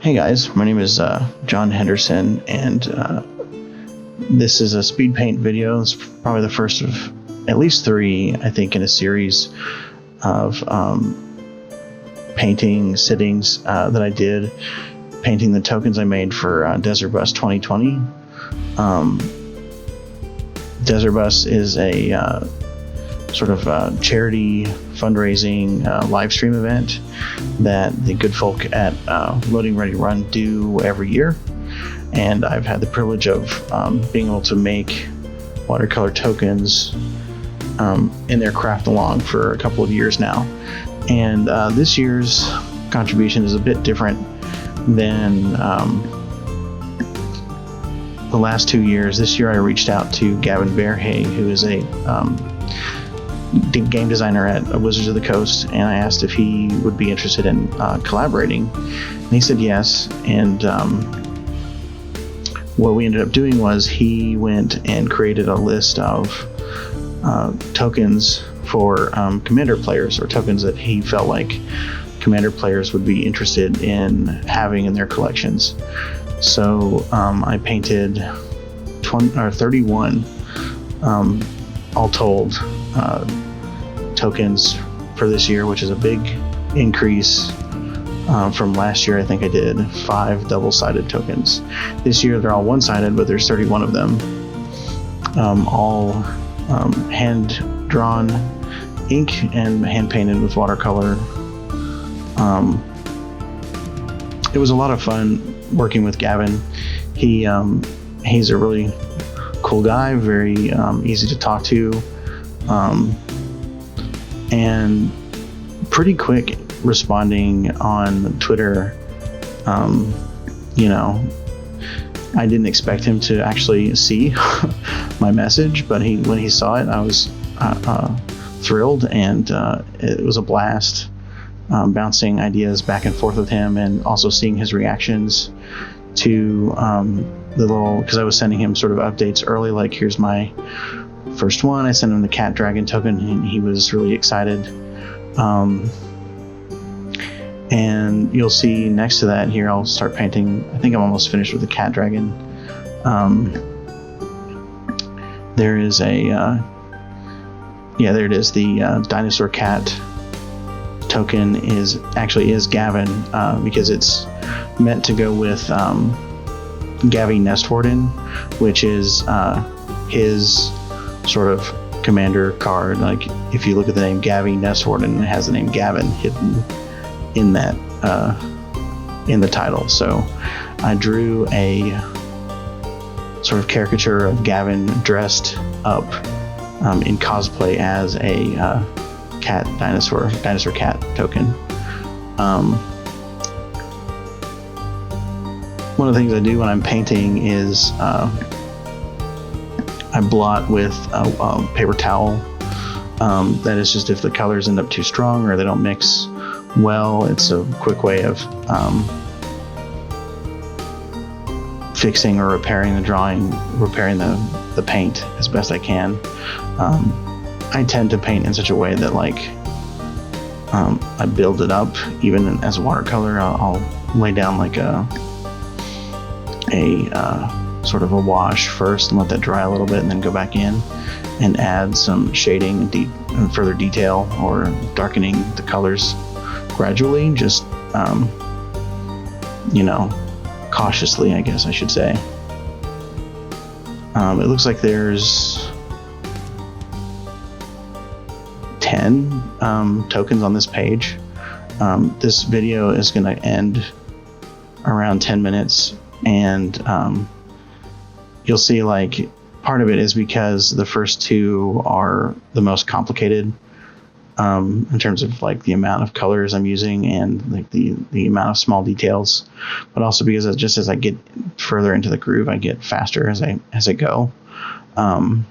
Hey guys, my name is John Henderson, and this is a speed paint video. It's probably the first of at least three, I think, in a series of painting sittings that I did, painting the tokens I made for Desert Bus 2020. Desert Bus is a sort of charity fundraising live stream event that the good folk at Loading Ready Run do every year, and I've had the privilege of being able to make watercolor tokens in their craft along for a couple of years now. And this year's contribution is a bit different than the last 2 years. This year I reached out to Gavin Verhey, who is a game designer at Wizards of the Coast, and I asked if he would be interested in collaborating, and he said yes. And what we ended up doing was he went and created a list of tokens for Commander players, or tokens that he felt like Commander players would be interested in having in their collections. So I painted 31 all told tokens for this year, which is a big increase from last year. I think I did 5 double-sided tokens. This year they're all one-sided, but there's 31 of them, all hand-drawn ink and hand-painted with watercolor. It was a lot of fun working with Gavin. He's a really cool guy, very easy to talk to, and pretty quick responding on Twitter. I didn't expect him to actually see my message, but when he saw it, I was thrilled, and it was a blast bouncing ideas back and forth with him, and also seeing his reactions to the little, because I was sending him sort of updates early, like here's my first one. I sent him the cat dragon token, and he was really excited. And you'll see next to that here, I'll start painting. I think I'm almost finished with the cat dragon. There is a there it is. The dinosaur cat token is Gavin, because it's meant to go with Gavi Nestwarden, which is his sort of commander card. Like if you look at the name Gavi Nestwarden, it has the name Gavin hidden in that in the title. So I drew a sort of caricature of Gavin dressed up in cosplay as a dinosaur cat token. One of the things I do when I'm painting is I blot with a paper towel. That is just if the colors end up too strong or they don't mix well. It's a quick way of fixing or repairing the drawing, repairing the paint as best I can. I tend to paint in such a way that I build it up. Even as a watercolor, I'll lay down like a sort of a wash first and let that dry a little bit, and then go back in and add some shading and further detail, or darkening the colors gradually, just cautiously, I guess I should say. It looks like there's 10 tokens on this page. This video is going to end around 10 minutes, and you'll see part of it is because the first 2 are the most complicated in terms of the amount of colors I'm using and the amount of small details, but also because as I get further into the groove, I get faster as I go, and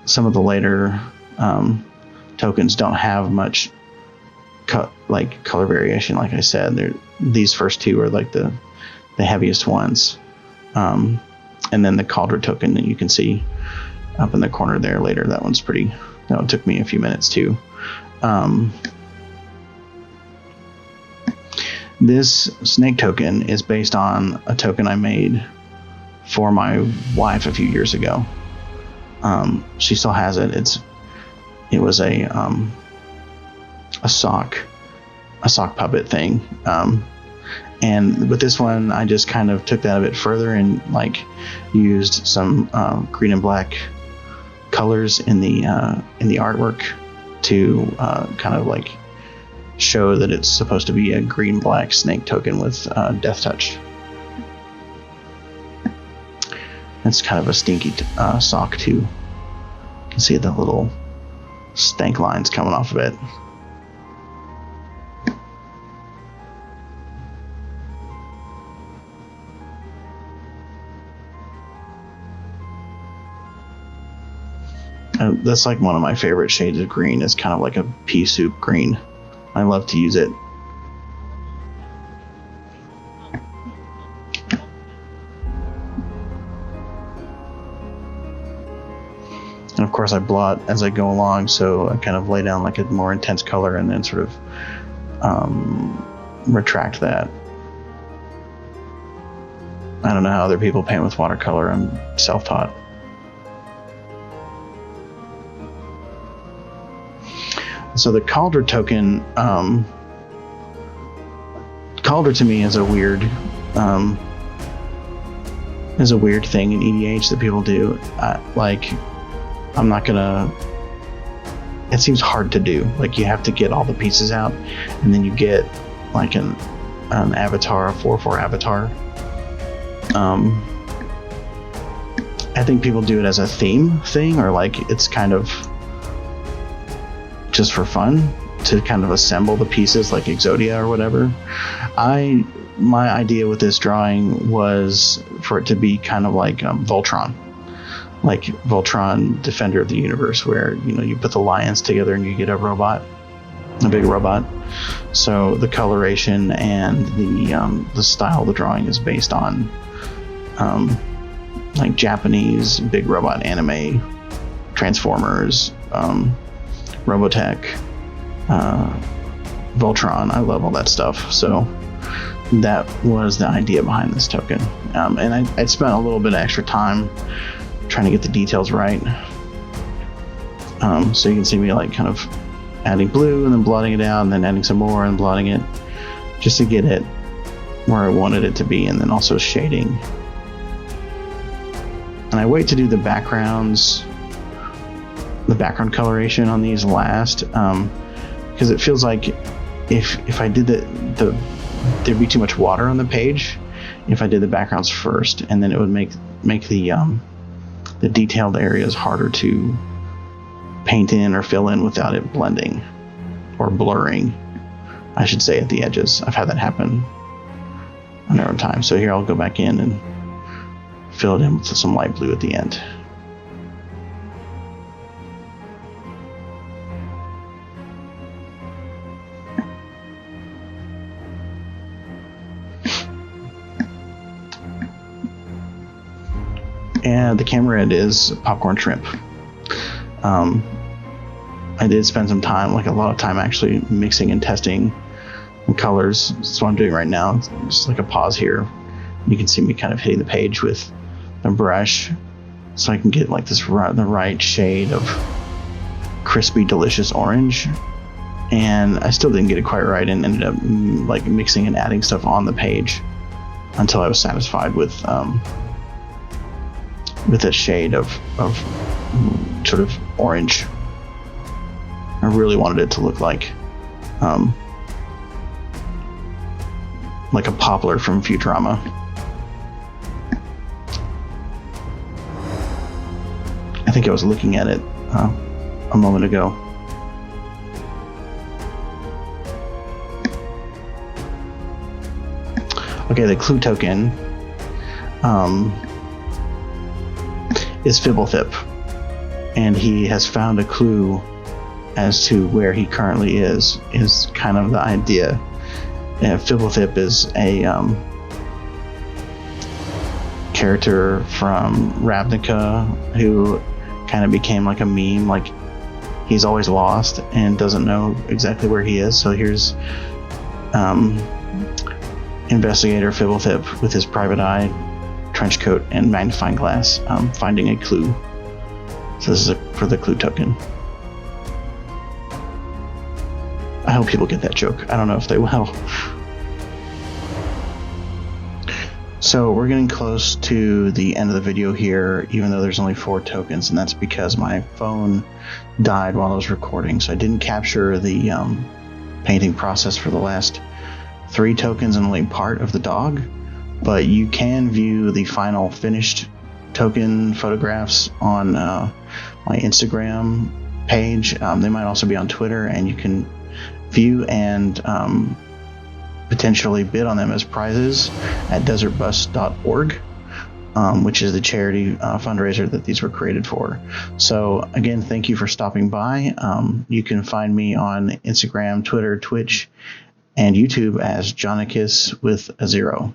some of the later tokens don't have much color variation. Like I said, these first 2 are the heaviest ones, and then the cauldron token that you can see up in the corner there later, that one's it took me a few minutes too. This snake token is based on a token I made for my wife a few years ago. She still has it. It was a sock puppet thing. And with this one, I just kind of took that a bit further and like used some green and black colors in the artwork to kind of like show that it's supposed to be a green black snake token with death touch. It's kind of a stinky sock too. You can see the little stank lines coming off of it. That's like one of my favorite shades of green. It's kind of like a pea soup green. I love to use it. And of course I blot as I go along, so I kind of lay down like a more intense color and then sort of retract that. I don't know how other people paint with watercolor. I'm self-taught. So the cauldron token, cauldron to me is a weird thing in EDH that people do. I'm not gonna. It seems hard to do. Like you have to get all the pieces out, and then you get like an avatar, a 4/4 avatar. I think people do it as a theme thing, or like it's kind of just for fun to kind of assemble the pieces like Exodia or whatever. My idea with this drawing was for it to be kind of like Voltron, like Voltron, Defender of the Universe, where you put the lions together and you get a big robot. So the coloration and the style of the drawing is based on like Japanese big robot anime, Transformers, Robotech, Voltron. I love all that stuff. So that was the idea behind this token. And I'd spent a little bit of extra time trying to get the details right. So you can see me like kind of adding blue and then blotting it out and then adding some more and blotting it just to get it where I wanted it to be, and then also shading. And I wait to do the background coloration on these last, because it feels like if I did there'd be too much water on the page if I did the backgrounds first, and then it would make the detailed areas harder to paint in or fill in without it blending or blurring, I should say, at the edges. I've had that happen a number of times. So here I'll go back in and fill it in with some light blue at the end. And the camera head is popcorn shrimp. I did spend some time, like a lot of time actually, mixing and testing colors. That's what I'm doing right now. It's just like a pause here. You can see me kind of hitting the page with a brush so I can get like the right shade of crispy, delicious orange. And I still didn't get it quite right and ended up like mixing and adding stuff on the page until I was satisfied with a shade of sort of orange. I really wanted it to look like a poplar from Futurama. I think I was looking at it a moment ago. Okay, the clue token is Fibblethip, and he has found a clue as to where he currently is kind of the idea. Fibblethip is a character from Ravnica who kind of became like a meme, like he's always lost and doesn't know exactly where he is. So here's investigator Fibblethip with his private eye, trench coat, and magnifying glass, finding a clue. So this is for the clue token. I hope people get that joke. I don't know if they will. So we're getting close to the end of the video here, even though there's only 4 tokens, and that's because my phone died while I was recording, so I didn't capture the painting process for the last 3 tokens and only part of the dog. But you can view the final finished token photographs on my Instagram page. They might also be on Twitter, and you can view and potentially bid on them as prizes at desertbus.org, which is the charity fundraiser that these were created for. So again, thank you for stopping by. You can find me on Instagram, Twitter, Twitch, and YouTube as Jonicus with a 0.